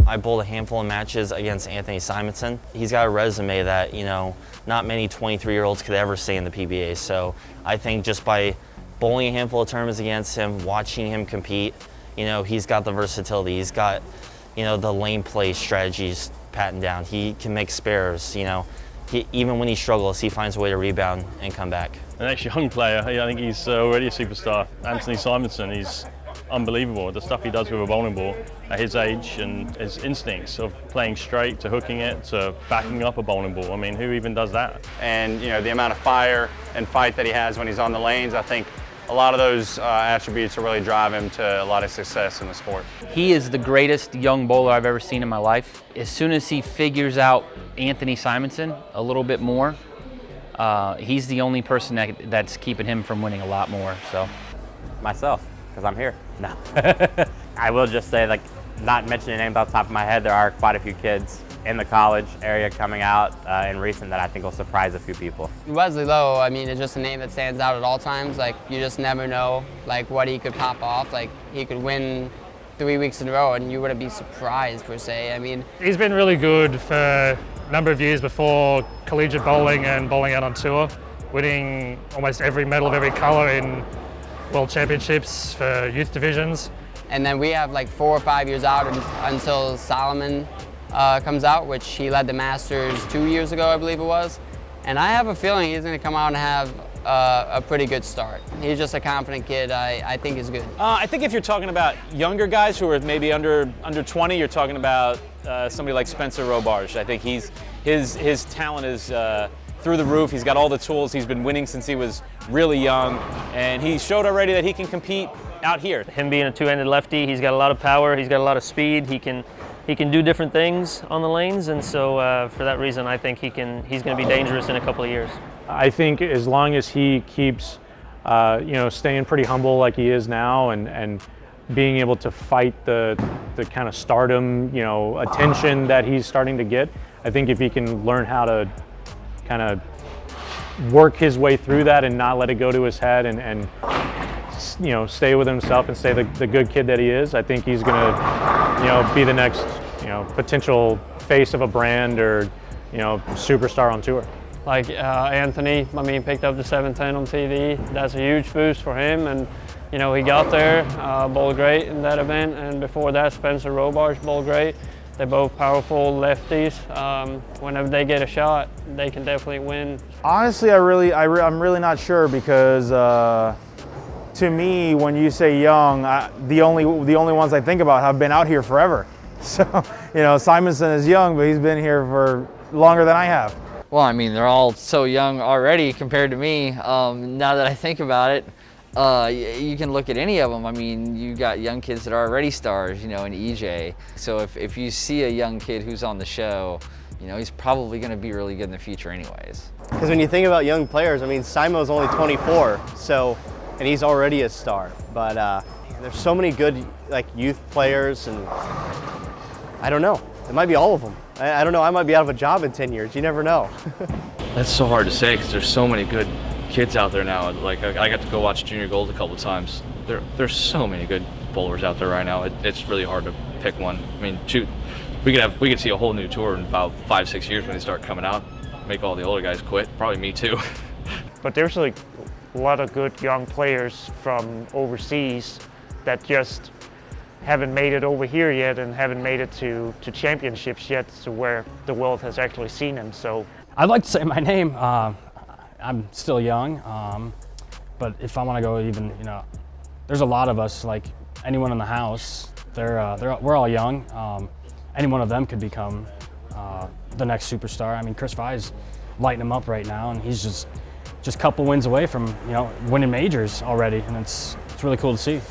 I bowled a handful of matches against Anthony Simonson. He's got a resume that, not many 23-year-olds could ever say in the PBA. So I think just by bowling a handful of tournaments against him, watching him compete, he's got the versatility. He's got, the lane play strategies patted down. He can make spares, even when he struggles, he finds a way to rebound and come back. An actually young player, I think he's already a superstar. Anthony Simonson, he's unbelievable. The stuff he does with a bowling ball at his age and his instincts of playing straight to hooking it to backing up a bowling ball. I mean, who even does that? And the amount of fire and fight that he has when he's on the lanes, I think a lot of those attributes will really drive him to a lot of success in the sport. He is the greatest young bowler I've ever seen in my life. As soon as he figures out Anthony Simonson a little bit more, he's the only person that's keeping him from winning a lot more. So, myself, because I'm here. No. I will just say, not mentioning names off the top of my head, there are quite a few kids in the college area coming out in recent that I think will surprise a few people. Wesley Lowe, I mean, it's just a name that stands out at all times. You just never know, what he could pop off. He could win 3 weeks in a row and you wouldn't be surprised, per se. I mean, he's been really good for a number of years before collegiate bowling and bowling out on tour, winning almost every medal of every color in World Championships for youth divisions. And then we have 4 or 5 years out until Solomon comes out, which he led the Masters 2 years ago, I believe it was. And I have a feeling he's going to come out and have a pretty good start. He's just a confident kid. I think he's good. I think if you're talking about younger guys who are maybe under 20, you're talking about somebody like Spencer Robarge. I think his talent is through the roof. He's got all the tools. He's been winning since he was really young, and he showed already that he can compete out here. Him being a two-handed lefty, he's got a lot of power. He's got a lot of speed. He can do different things on the lanes, and so for that reason, I think he's going to be dangerous in a couple of years. I think as long as he keeps, staying pretty humble like he is now, and being able to fight the kind of stardom, attention that he's starting to get, I think if he can learn how to kind of work his way through that and not let it go to his head, and stay with himself and stay the good kid that he is, I think he's going to, be the next, potential face of a brand or, superstar on tour. Anthony, picked up the 710 on TV. That's a huge boost for him, and he got there, bowled great in that event, and before that, Spencer Robarge bowled great. They're both powerful lefties. Whenever they get a shot, they can definitely win. Honestly, I'm really not sure, because to me, when you say young, the only ones I think about have been out here forever. So, Simonson is young, but he's been here for longer than I have. Well, they're all so young already compared to me. Now that I think about it, you can look at any of them. You got young kids that are already stars, in EJ. So if you see a young kid who's on the show, he's probably going to be really good in the future anyways. Because when you think about young players, Simo's only 24, and he's already a star. But there's so many good youth players, and I don't know. It might be all of them. I don't know. I might be out of a job in 10 years. You never know. That's so hard to say, because there's so many good kids out there now. I got to go watch Junior Gold a couple of times. There's so many good bowlers out there right now. It's really hard to pick one. Shoot, we could see a whole new tour in about 5-6 years when they start coming out. Make all the older guys quit. Probably me too. But there's a lot of good young players from overseas that just haven't made it over here yet, and haven't made it to championships yet, to where the world has actually seen them. So I'd like to say my name. I'm still young, but if I want to go even, there's a lot of us, anyone in the house, we're all young. Any one of them could become the next superstar. Chris Vai's lighting him up right now, and he's just a couple wins away from, winning majors already, and it's really cool to see.